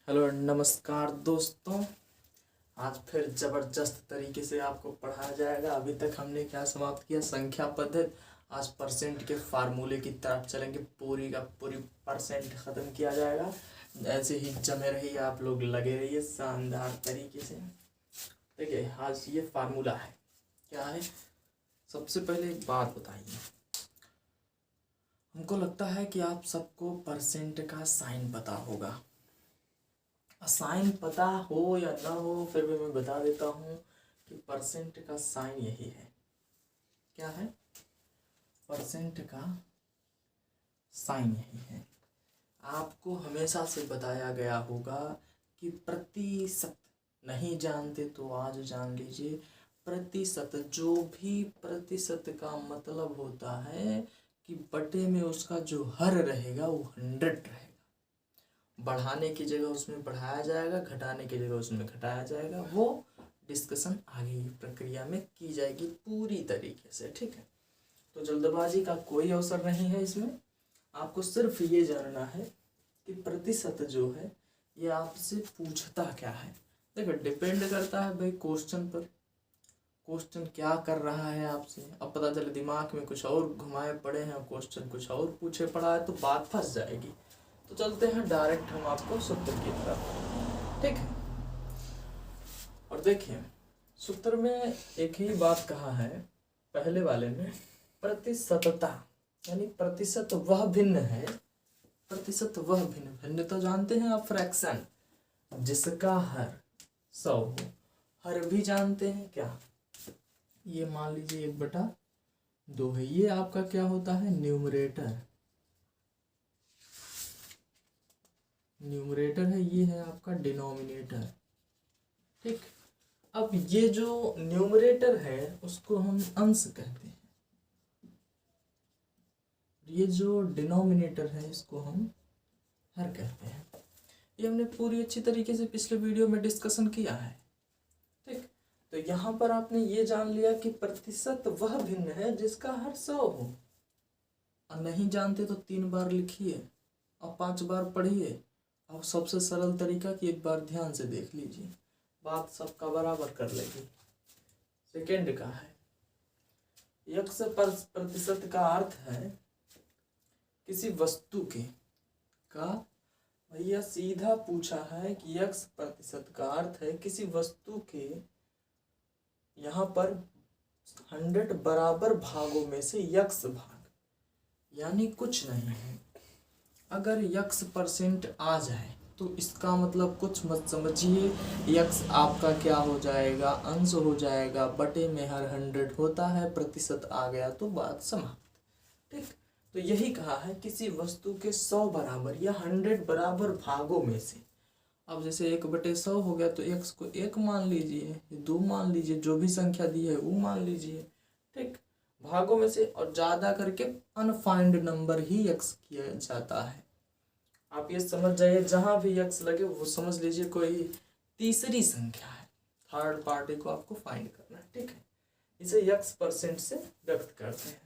Hello नमस्कार दोस्तों। आज फिर जबरदस्त तरीके से आपको पढ़ाया जाएगा। अभी तक हमने क्या समाप्त किया, संख्या पद्धति। आज परसेंट के फार्मूले की तरफ चलेंगे, पूरी का पूरी परसेंट ख़त्म किया जाएगा। ऐसे ही जमे रहिए, आप लोग लगे रहिए शानदार तरीके से। देखिए आज ये फार्मूला है, क्या है। सबसे पहले एक बात बताइए, हमको लगता है कि आप सबको परसेंट का साइन पता होगा। साइन पता हो या ना हो, फिर भी मैं बता देता हूँ कि परसेंट का साइन यही है। क्या है? परसेंट का साइन यही है। आपको हमेशा से बताया गया होगा कि प्रतिशत, नहीं जानते तो आज जान लीजिए। प्रतिशत, जो भी प्रतिशत का मतलब होता है कि बटे में उसका जो हर रहेगा वो 100 रहेगा। बढ़ाने की जगह उसमें बढ़ाया जाएगा, घटाने की जगह उसमें घटाया जाएगा। वो डिस्कशन आगे की प्रक्रिया में की जाएगी पूरी तरीके से, ठीक है। तो जल्दबाजी का कोई अवसर नहीं है इसमें। आपको सिर्फ ये जानना है कि प्रतिशत जो है ये आपसे पूछता क्या है। देखो डिपेंड करता है भाई क्वेश्चन पर, क्वेश्चन क्या कर रहा है आपसे। अब पता चले दिमाग में कुछ और घुमाए पड़े हैं और क्वेश्चन कुछ और पूछे पड़ा है तो बात फंस जाएगी। तो चलते हैं डायरेक्ट हम आपको सूत्र की तरफ, ठीक है। और देखिए सूत्र में एक ही बात कहा है, पहले वाले में प्रतिशतता, यानी प्रतिशत वह भिन्न है। प्रतिशत वह भिन्न, भिन्न तो जानते हैं आप, फ्रैक्शन जिसका हर 100 हो। हर भी जानते हैं क्या, ये मान लीजिए 1/2 है। ये आपका क्या होता है, न्यूमरेटर। न्यूमरेटर है, ये है आपका डिनोमिनेटर, ठीक। अब ये जो न्यूमरेटर है उसको हम अंश कहते हैं, ये जो डिनोमिनेटर है इसको हम हर कहते हैं। ये हमने पूरी अच्छी तरीके से पिछले वीडियो में डिस्कशन किया है, ठीक। तो यहाँ पर आपने ये जान लिया कि प्रतिशत वह भिन्न है जिसका हर 100 हो। और नहीं जानते तो 3 बार लिखिए और 5 बार पढ़िए। और सबसे सरल तरीका कि एक बार ध्यान से देख लीजिए, बात सबका बराबर कर लेगी। सेकेंड का है यक्स प्रतिशत का अर्थ है किसी वस्तु के का, भैया सीधा पूछा है कि यक्स प्रतिशत का अर्थ है किसी वस्तु के यहाँ पर 100 बराबर भागों में से यक्स भाग, यानी कुछ नहीं है। अगर यक्स परसेंट आ जाए तो इसका मतलब कुछ मत समझिए, यक्स आपका क्या हो जाएगा, अंश हो जाएगा। बटे में हर 100 होता है, प्रतिशत आ गया तो बात समाप्त, ठीक। तो यही कहा है किसी वस्तु के 100 बराबर या 100 बराबर भागों में से। अब जैसे 1/100 हो गया तो x को 1 मान लीजिए, 2 मान लीजिए, जो भी संख्या दी है वो मान लीजिए, ठीक। भागों में से, और ज़्यादा करके अनफाइंड नंबर ही x किया जाता है। आप ये समझ जाइए, जहाँ भी x लगे वो समझ लीजिए कोई तीसरी संख्या है, थर्ड पार्टी को आपको फाइंड करना है, ठीक है। इसे x परसेंट से व्यक्त करते हैं।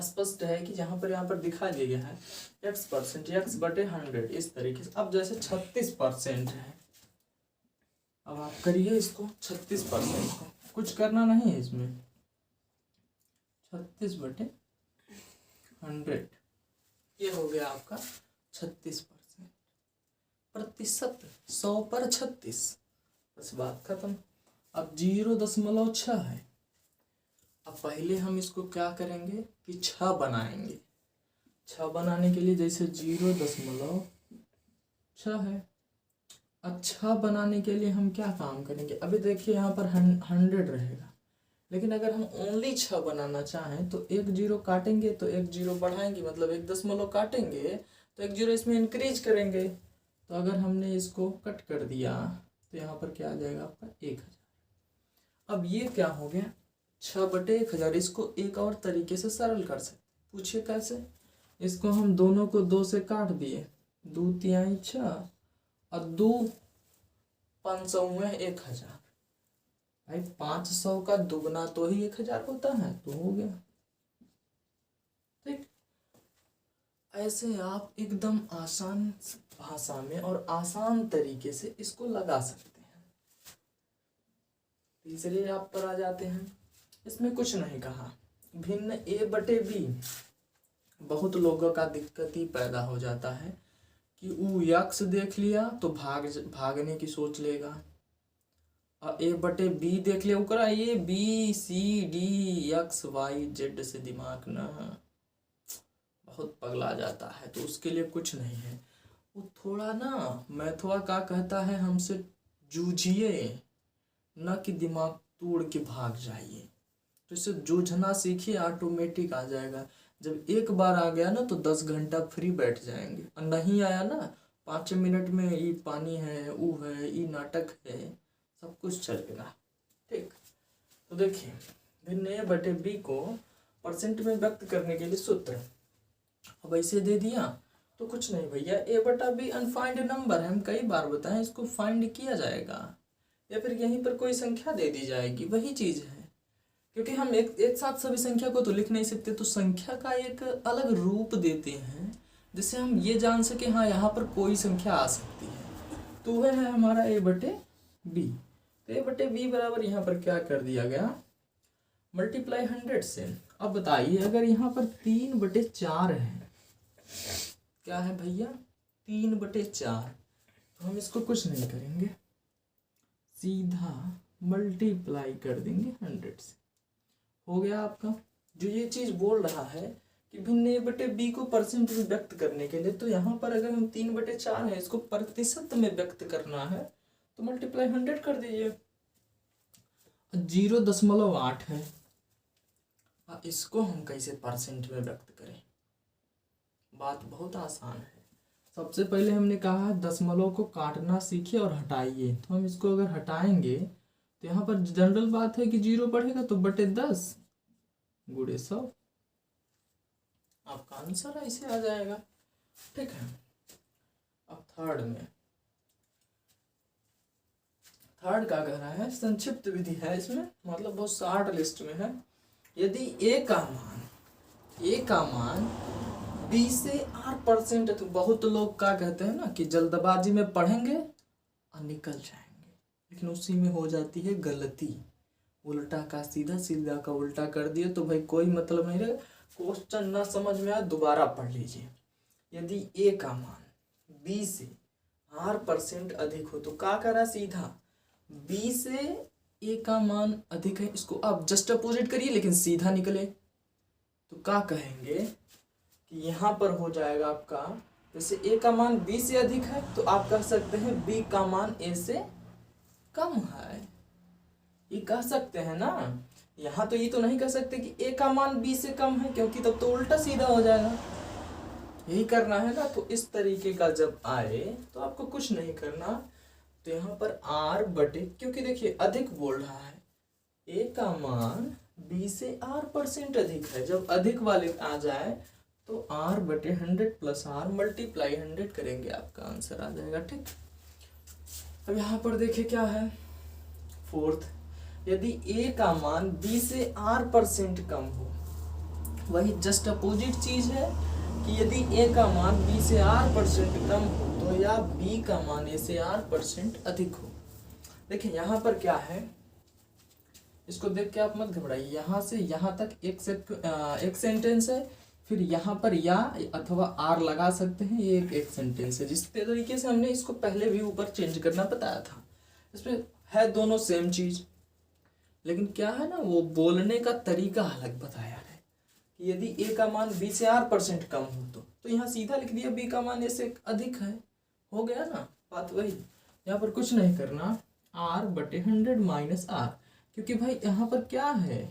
स्पष्ट है कि यहाँ पर दिखा दिया गया है x परसेंट, x बटे 100 इस तरीके से। अब जैसे 36% है, अब आप करिए इसको 36% को, कुछ करना नहीं है इसमें। 36/100 ये हो गया आपका 36%। प्रतिशत 100 पर 36, बस बात खत्म। अब 0.6 है। अब पहले हम इसको क्या करेंगे कि 6 बनाएंगे। 6 बनाने के लिए जैसे 0.6 है, अच्छा बनाने के लिए हम क्या काम करेंगे। अभी देखिए यहाँ पर 100 रहेगा, लेकिन अगर हम ओनली 6 बनाना चाहें तो 1 0 काटेंगे तो 1 0 बढ़ाएंगे, मतलब 1 दशमलव काटेंगे तो 1 0 इसमें इंक्रीज करेंगे। तो अगर हमने इसको कट कर दिया तो यहाँ पर क्या आ जाएगा आपका 1000। अब ये क्या हो गया, 6/1000। इसको एक और तरीके से सरल कर सकते, पूछिए कैसे। इसको हम दोनों को 2 से काट दिए, 2 तिहाई 6 और 2 500 में 1000। भाई 500 का दुगना तो ही 1000 होता है, तो हो गया, ठीक। ऐसे आप एकदम आसान भाषा में और आसान तरीके से इसको लगा सकते हैं। तीसरे आप पर आ जाते हैं। इसमें कुछ नहीं कहा, भिन्न a बटे b। बहुत लोगों का दिक्कत ही पैदा हो जाता है कि वो यक्स देख लिया तो भागने की सोच लेगा, और a बटे b देख लिया ओकरा ये b c d x y z से दिमाग ना बहुत पगला जाता है। तो उसके लिए कुछ नहीं है, वो थोड़ा ना मैथवा का कहता है हमसे जूझिए, न कि दिमाग तोड़ के भाग जाइए। तो इससे जूझना सीखिए, ऑटोमेटिक आ जाएगा। जब एक बार आ गया ना तो 10 घंटा फ्री बैठ जाएंगे, और नहीं आया ना 5 मिनट में ये पानी है, वो है, ये नाटक है, सब कुछ चलेगा। ठीक, तो देखिए भिन्न ए बटे बी को परसेंट में व्यक्त करने के लिए सूत्र अब ऐसे दे दिया तो कुछ नहीं भैया, ए बटा बी अनफाइंड नंबर है, हम कई बार बताएं, इसको फाइंड किया जाएगा या फिर यहीं पर कोई संख्या दे दी जाएगी, वही चीज़ है। क्योंकि हम एक साथ सभी संख्या को तो लिख नहीं सकते, तो संख्या का एक अलग रूप देते हैं जिससे हम ये जान सके हाँ यहाँ पर कोई संख्या आ सकती है। तो वह है हमारा ए बटे बी। तो ए बटे बी बराबर यहाँ पर क्या कर दिया गया, मल्टीप्लाई 100 से। अब बताइए अगर यहाँ पर 3/4 है, क्या है भैया 3/4, तो हम इसको कुछ नहीं करेंगे, सीधा मल्टीप्लाई कर देंगे 100 से। हो गया आपका। जो ये चीज़ बोल रहा है कि भिन्न ए बटे बी को परसेंट में व्यक्त करने के लिए, तो यहाँ पर अगर हम 3/4 है इसको प्रतिशत में व्यक्त करना है तो मल्टीप्लाई 100 कर दीजिए। 0.8 है, इसको हम कैसे परसेंट में व्यक्त करें, बात बहुत आसान है। सबसे पहले हमने कहा दशमलव को काटना सीखिए और हटाइए, तो हम इसको अगर हटाएंगे तो यहाँ पर जनरल बात है कि 0 बढ़ेगा तो बटे 10 गुणे 100, आपका आंसर ऐसे आ जाएगा। ठीक है, अब थर्ड का कह रहा है, संक्षिप्त विधि है इसमें, मतलब बहुत शॉर्ट लिस्ट में है। यदि ए का मान बी से r%, तो बहुत लोग क्या कहते हैं ना कि जल्दबाजी में पढ़ेंगे और निकल जाएंगे, लेकिन उसी में हो जाती है गलती, उल्टा का सीधा, सीधा का उल्टा कर दिए तो भाई कोई मतलब नहीं रहेगा। क्वेश्चन ना समझ में आए दोबारा पढ़ लीजिए। यदि ए का मान बी से r% अधिक हो, तो क्या करा, सीधा बी से ए का मान अधिक है, इसको आप जस्ट अपोजिट करिए लेकिन सीधा निकले, तो क्या कहेंगे कि यहाँ पर हो जाएगा आपका, जैसे ए का मान बी से अधिक है तो आप कह सकते हैं बी का मान ए से कम है, ये कह सकते हैं ना। यहाँ तो ये तो नहीं कह सकते कि ए का मान बी से कम है, क्योंकि तब तो उल्टा सीधा हो जाएगा, यही करना है ना। तो इस तरीके का जब आए तो आपको कुछ नहीं करना, तो यहाँ पर r बटे, क्योंकि देखिए अधिक बोल रहा है, ए का मान बी से r% अधिक है, जब अधिक वाले आ जाए तो r बटे 100 प्लस r मल्टीप्लाई 100 करेंगे, आपका आंसर आ जाएगा। ठीक, अब यहाँ पर देखिए क्या है, फोर्थ, यदि a का मान b से r% कम हो, वही जस्ट अपोजिट चीज है कि यदि a का मान b से r% कम हो तो या b का मान a से r% अधिक हो। देखिए यहाँ पर क्या है, इसको देख के आप मत घबराइए, यहाँ से यहाँ तक एक सेंटेंस है, फिर यहाँ पर या अथवा आर लगा सकते हैं, ये एक सेंटेंस है। जिस तरीके से हमने इसको पहले भी ऊपर चेंज करना बताया था, इसमें है दोनों सेम चीज, लेकिन क्या है ना, वो बोलने का तरीका अलग बताया है कि यदि ए का मान बी से r% कम हो तो यहाँ सीधा लिख दिया बी का मान ए से अधिक है, हो गया ना बात वही। यहाँ पर कुछ नहीं करना, r बटे 100 माइनस r, क्योंकि भाई यहाँ पर क्या है,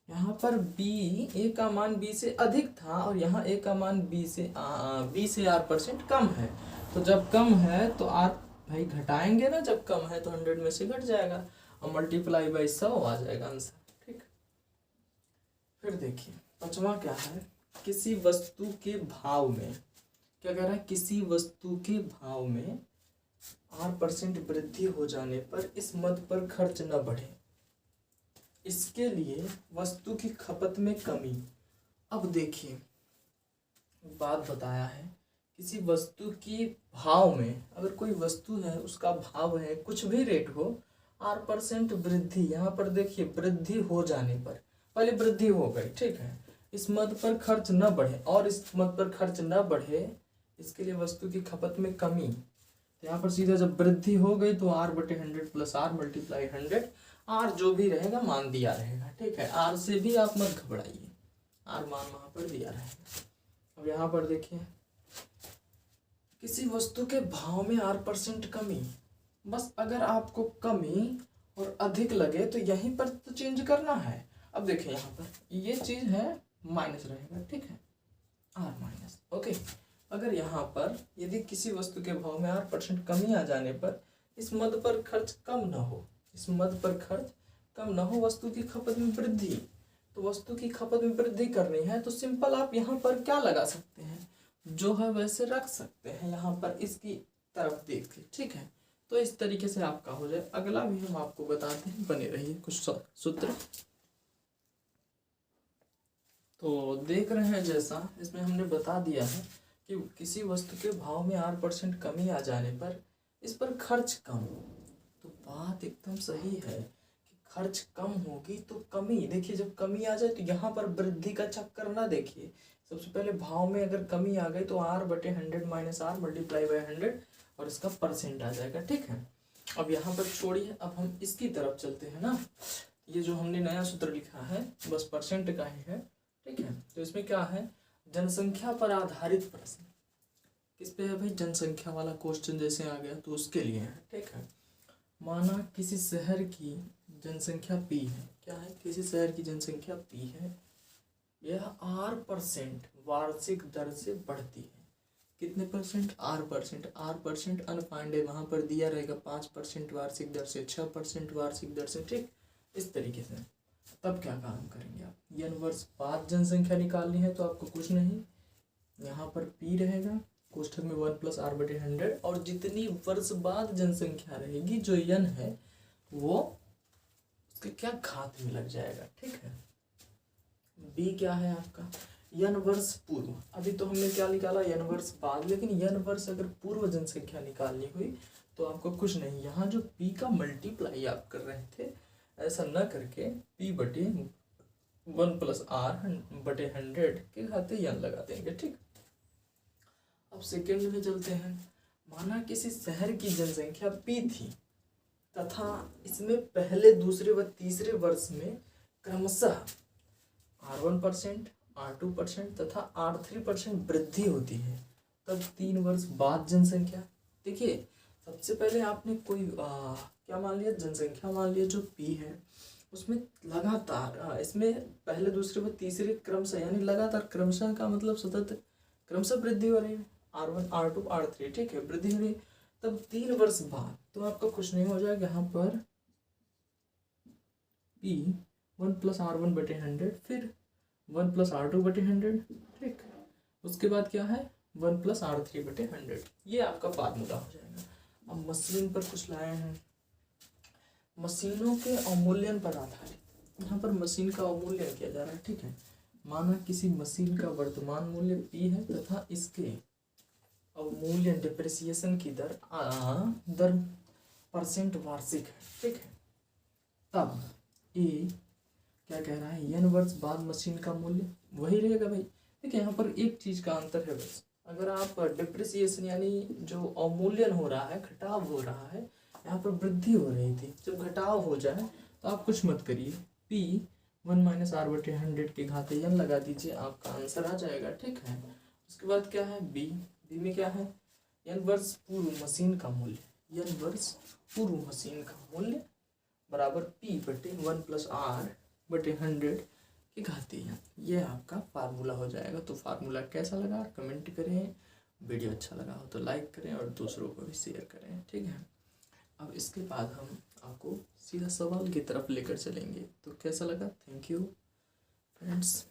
यहाँ पर b ए का मान b से अधिक था और यहाँ ए का मान b से r% कम है, तो जब कम है तो r भाई घटाएंगे ना, जब कम है तो 100 में से घट जाएगा और मल्टीप्लाई बाई 100 आ जाएगा आंसर। ठीक, फिर देखिए पांचवा क्या है, किसी वस्तु के भाव में, क्या कह रहा है, किसी वस्तु के भाव में r% वृद्धि हो जाने पर इस मद पर खर्च न बढ़े, इसके लिए वस्तु की खपत में कमी। अब देखिए बात बताया है, किसी वस्तु की भाव में, अगर कोई वस्तु है उसका भाव है कुछ भी रेट हो, R% वृद्धि, यहाँ पर देखिए वृद्धि हो जाने पर, पहले वृद्धि हो गई, ठीक है, इस मद पर खर्च न बढ़े और इस मद पर खर्च न बढ़े, इसके लिए वस्तु की खपत में कमी। तो यहाँ पर सीधा जब वृद्धि हो गई तो R/100 plus R multiply 100, R जो भी रहेगा मान दिया रहेगा, ठीक है, R से भी आप मत घबराइए, R मान वहाँ पर दिया रहेगा। अब यहाँ पर देखिए, किसी वस्तु के भाव में R% कमी, बस अगर आपको कमी और अधिक लगे तो यहीं पर तो चेंज करना है। अब देखिए यहाँ पर ये चीज है माइनस रहेगा, ठीक है, R माइनस, ओके। अगर यहाँ पर यदि किसी वस्तु के भाव में R% कमी आ जाने पर इस मद पर खर्च कम न हो, इस मद पर खर्च कम न हो, वस्तु की खपत में वृद्धि, तो वस्तु की खपत में वृद्धि करनी है तो सिंपल आप यहाँ पर क्या लगा सकते हैं, जो है वैसे रख सकते हैं, यहाँ पर इसकी तरफ देख के, ठीक है। तो इस तरीके से आपका हो जाए। अगला भी हम आपको बताते हैं, बने रहिए, कुछ सूत्र तो देख रहे हैं, जैसा इसमें हमने बता दिया है कि किसी वस्तु के भाव में R% कमी आ जाने पर इस पर खर्च कम, तो बात एकदम सही है कि खर्च कम होगी तो कमी, देखिए जब कमी आ जाए तो यहाँ पर वृद्धि का चक्कर ना देखिए, सबसे पहले भाव में अगर कमी आ गई तो R/100 minus R multiply by 100 और इसका परसेंट आ जाएगा, ठीक है। अब यहाँ पर छोड़िए, अब हम इसकी तरफ चलते हैं ना, ये जो हमने नया सूत्र लिखा है बस परसेंट का ही है, ठीक है। तो इसमें क्या है, जनसंख्या पर आधारित प्रश्न, किस पे है भाई, जनसंख्या वाला क्वेश्चन जैसे आ गया तो उसके लिए है, ठीक है। माना किसी शहर की जनसंख्या P है, क्या है, किसी शहर की जनसंख्या P है, यह R% वार्षिक दर से बढ़ती है, कितने परसेंट, R% अनफाइंड है, वहां पर दिया रहेगा 5% वार्षिक दर से, 6% वार्षिक दर से, ठीक, इस तरीके से। तब क्या काम करेंगे आप, n वर्ष बाद जनसंख्या निकालनी है तो आपको कुछ नहीं, यहाँ पर P रहेगा, कोष्ठक में 1 प्लस R/100, और जितनी वर्ष बाद जनसंख्या रहेगी जो n है वो उसके क्या घात में लग जाएगा, ठीक है। B क्या है आपका, n वर्ष पूर्व, अभी तो हमने क्या निकाला n वर्ष बाद, लेकिन n वर्ष अगर पूर्व जनसंख्या निकालनी हुई तो आपको कुछ नहीं, यहाँ जो P का मल्टीप्लाई आप कर रहे थे ऐसा न करके P/1 प्लस R/100 के खाते n लगा देंगे, ठीक। अब सेकेंड में चलते हैं, माना किसी शहर की जनसंख्या P थी तथा इसमें पहले, दूसरे व तीसरे वर्ष में क्रमशः R1%, R2% तथा R3% वृद्धि होती है, तब 3 वर्ष बाद जनसंख्या, देखिए सबसे पहले आपने कोई क्या मान लिया, जनसंख्या मान लिया जो P है, उसमें लगातार इसमें पहले, दूसरे व तीसरे क्रमशः, यानी लगातार, क्रमशः का मतलब सतत क्रमशः वृद्धि हो रही है, R1, R2, R3, ठीक है, वृद्धि हो रही है, तब 3 वर्ष बाद तो आपका कुछ नहीं हो जाएगा, यहाँ पर P 1 प्लस R1/100, फिर 1 प्लस R2/100, ठीक, उसके बाद क्या है 1 प्लस R3/100, ये आपका फार्मूला हो जाएगा। अब मशीन पर कुछ लाए हैं, मशीनों के अवमूल्यन पर आधारित, यहाँ पर मशीन का अवमूल्यन किया जा रहा है, ठीक है। माना किसी मशीन का वर्तमान मूल्य P है तथा इसके अवमूल्यन, डिप्रिसिएशन की दर परसेंट वार्षिक है, ठीक है। तब ए क्या कह रहा है, n वर्ष बाद मशीन का मूल्य वही रहेगा भाई, देखिए यहाँ पर एक चीज का अंतर है बस, अगर आप डिप्रिसिएशन यानी जो अवमूल्यन हो रहा है, घटाव हो रहा है, यहाँ पर वृद्धि हो रही थी, जब घटाव हो जाए तो आप कुछ मत करिए, P 1 माइनस R/100 के घाते n लगा दीजिए, आपका आंसर आ जाएगा, ठीक है। उसके बाद क्या है, बी में क्या है, n वर्ष पूर्व मशीन का मूल्य, n वर्ष पूर्व मशीन का मूल्य बराबर P/1 प्लस R/100 की घाती है, ये आपका फार्मूला हो जाएगा। तो फार्मूला कैसा लगा कमेंट करें, वीडियो अच्छा लगा हो तो लाइक करें और दूसरों को भी शेयर करें, ठीक है। अब इसके बाद हम आपको सीधा सवाल की तरफ लेकर चलेंगे, तो कैसा लगा, थैंक यू फ्रेंड्स।